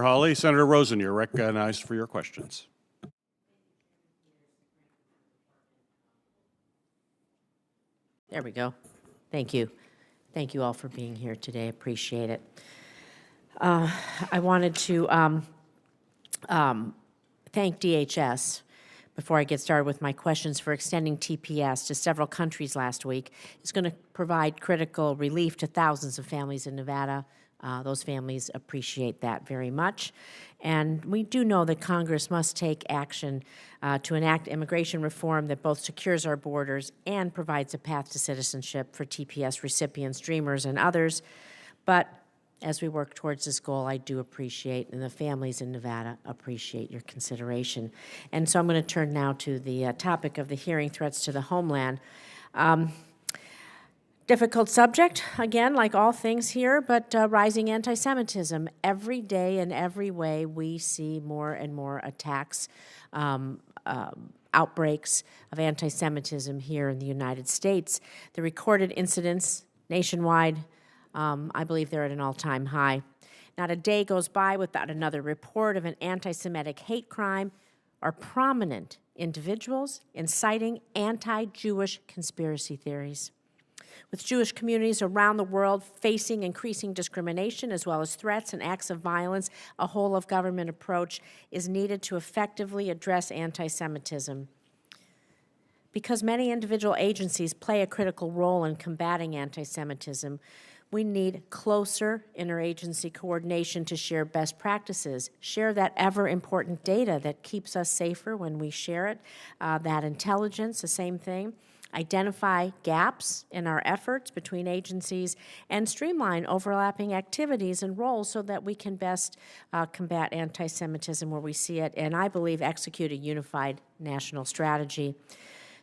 Senator Hawley. Senator Rosen, you're recognized for your questions. There we go. Thank you. Thank you all for being here today. Appreciate it. I wanted to thank DHS before I get started with my questions for extending TPS to several countries last week. It's going to provide critical relief to thousands of families in Nevada. Those families appreciate that very much. And we do know that Congress must take action to enact immigration reform that both secures our borders and provides a path to citizenship for TPS recipients, dreamers, and others. But as we work towards this goal, I do appreciate, and the families in Nevada appreciate your consideration. And so I'm going to turn now to the topic of the hearing, threats to the homeland. Difficult subject, again, like all things here, but rising anti-Semitism. Every day in every way, we see more and more attacks, outbreaks of anti-Semitism here in the United States. The recorded incidents nationwide, I believe they're at an all-time high. Not a day goes by without another report of an anti-Semitic hate crime or prominent individuals inciting anti-Jewish conspiracy theories. With Jewish communities around the world facing increasing discrimination as well as threats and acts of violence, a whole-of-government approach is needed to effectively address anti-Semitism. Because many individual agencies play a critical role in combating anti-Semitism, we need closer interagency coordination to share best practices, share that ever-important data that keeps us safer when we share it, that intelligence, the same thing, identify gaps in our efforts between agencies, and streamline overlapping activities and roles so that we can best combat anti-Semitism where we see it, and I believe execute a unified national strategy.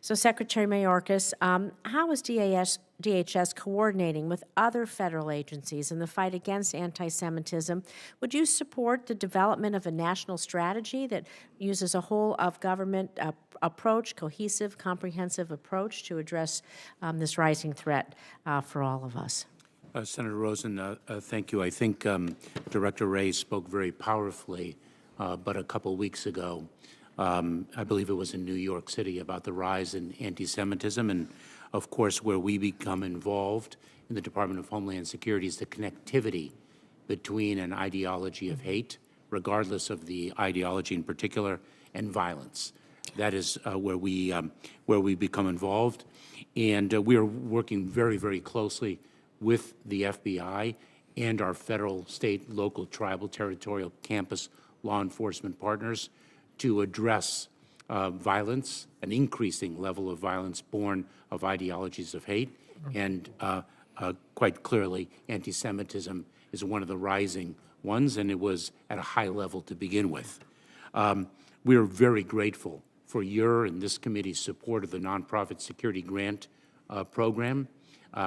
So, Secretary Mayorkas, how is DHS coordinating with other federal agencies in the fight against anti-Semitism? Would you support the development of a national strategy that uses a whole-of-government approach, cohesive, comprehensive approach to address this rising threat for all of us? Senator Rosen, thank you. I think Director Wray spoke very powerfully, but a couple weeks ago, I believe it was in New York City, about the rise in anti-Semitism. And, of course, where we become involved in the Department of Homeland Security is the connectivity between an ideology of hate, regardless of the ideology in particular, and violence. That is where we become involved. And we are working very, very closely with the FBI and our federal, state, local, tribal, territorial, campus law enforcement partners to address violence, an increasing level of violence born of ideologies of hate. And quite clearly, anti-Semitism is one of the rising ones, and it was at a high level to begin with. We are very grateful for your and this committee's support of the Nonprofit Security Grant Program.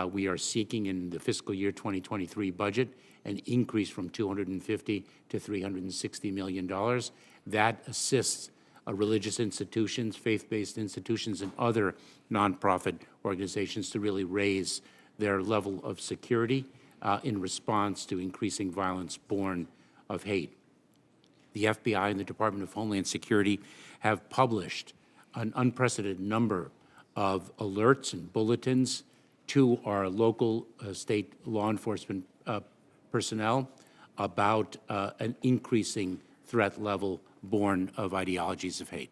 We are seeking in the fiscal year 2023 budget an increase from $250 to $360 million. That assists religious institutions, faith-based institutions, and other nonprofit organizations to really raise their level of security in response to increasing violence born of hate. The FBI and the Department of Homeland Security have published an unprecedented number of alerts and bulletins to our local state law enforcement personnel about an increasing threat level born of ideologies of hate.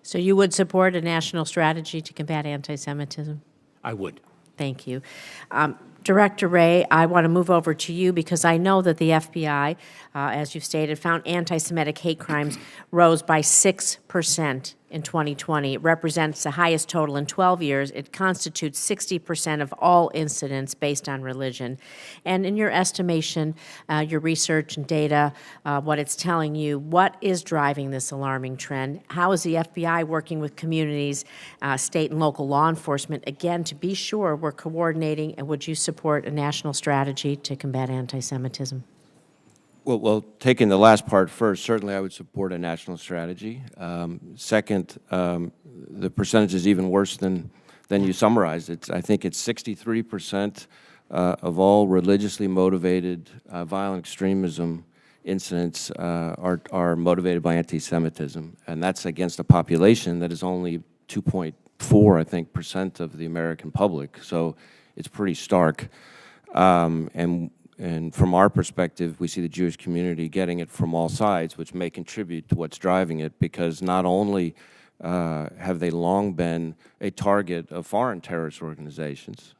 So you would support a national strategy to combat anti-Semitism? I would. Thank you. Director Wray, I want to move over to you because I know that the FBI, as you've stated, found anti-Semitic hate crimes rose by 6% in 2020. It represents the highest total in 12 years. It constitutes 60% of all incidents based on religion. And in your estimation, your research and data, what it's telling you, what is driving this alarming trend? How is the FBI working with communities, state and local law enforcement, again, to be sure we're coordinating, and would you support a national strategy to combat anti-Semitism? Well, taking the last part first, certainly I would support a national strategy. Second, the percentage is even worse than you summarized. I think it's 63% of all religiously motivated violent extremism incidents are motivated by anti-Semitism, and that's against a population that is only 2.4, I think, % of the American public. So it's pretty stark. And from our perspective, we see the Jewish community getting it from all sides, which may contribute to what's driving it, because not only have they long been a target of foreign terrorist organizations,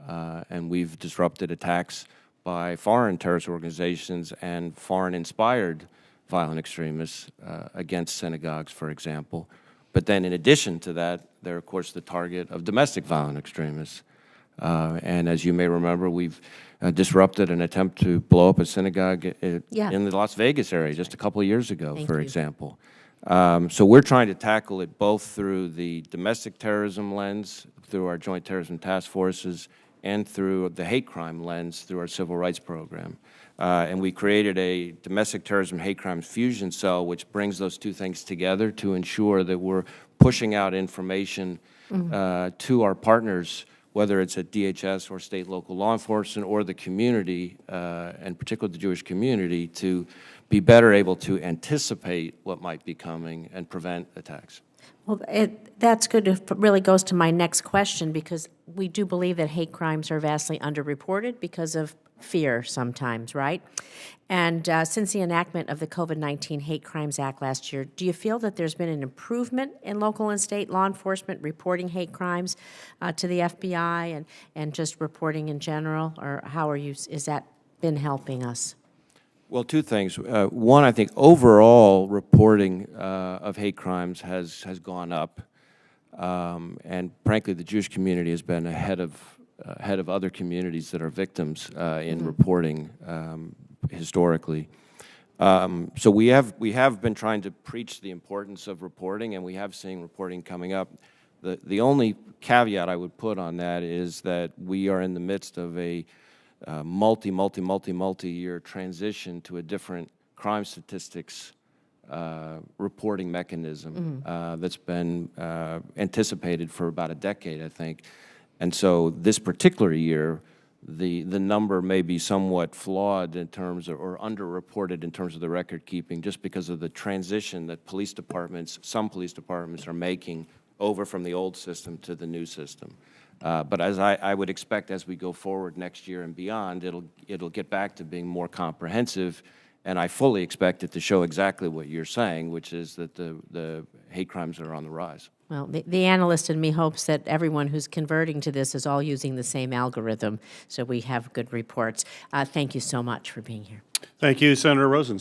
and we've disrupted attacks by foreign terrorist organizations and foreign-inspired violent extremists against synagogues, for example. But then in addition to that, they're, of course, the target of domestic violent extremists. And as you may remember, we've disrupted an attempt to blow up a synagogue in the Las Vegas area just a couple of years ago, for example. So we're trying to tackle it both through the domestic terrorism lens, through our joint terrorism task forces, and through the hate crime lens through our civil rights program. And we created a domestic terrorism hate crimes fusion cell, which brings those two things together to ensure that we're pushing out information to our partners, whether it's at DHS or state local law enforcement or the community, and particularly the Jewish community, to be better able to anticipate what might be coming and prevent attacks. Well, that's good. It really goes to my next question, because we do believe that hate crimes are vastly underreported because of fear sometimes, right? And since the enactment of the COVID-19 Hate Crimes Act last year, do you feel that there's been an improvement in local and state law enforcement reporting hate crimes to the FBI and just reporting in general? Or how are you, is that been helping us? Well, two things. One, I think overall reporting of hate crimes has gone up, and frankly, the Jewish community has been ahead of other communities that are victims in reporting historically. So we have been trying to preach the importance of reporting, and we have seen reporting coming up. The only caveat I would put on that is that we are in the midst of a multi-year transition to a different crime statistics reporting mechanism that's been anticipated for about a decade, I think. And so this particular year, the number may be somewhat flawed in terms of, or underreported in terms of the record keeping, just because of the transition that some police departments are making over from the old system to the new system. But as I would expect, as we go forward next year and beyond, it'll get back to being more comprehensive, and I fully expect it to show exactly what you're saying, which is that the hate crimes are on the rise. Well, the analyst in me hopes that everyone who's converting to this is all using the same algorithm, so we have good reports. Thank you so much for being here. Thank you, Senator Rosen.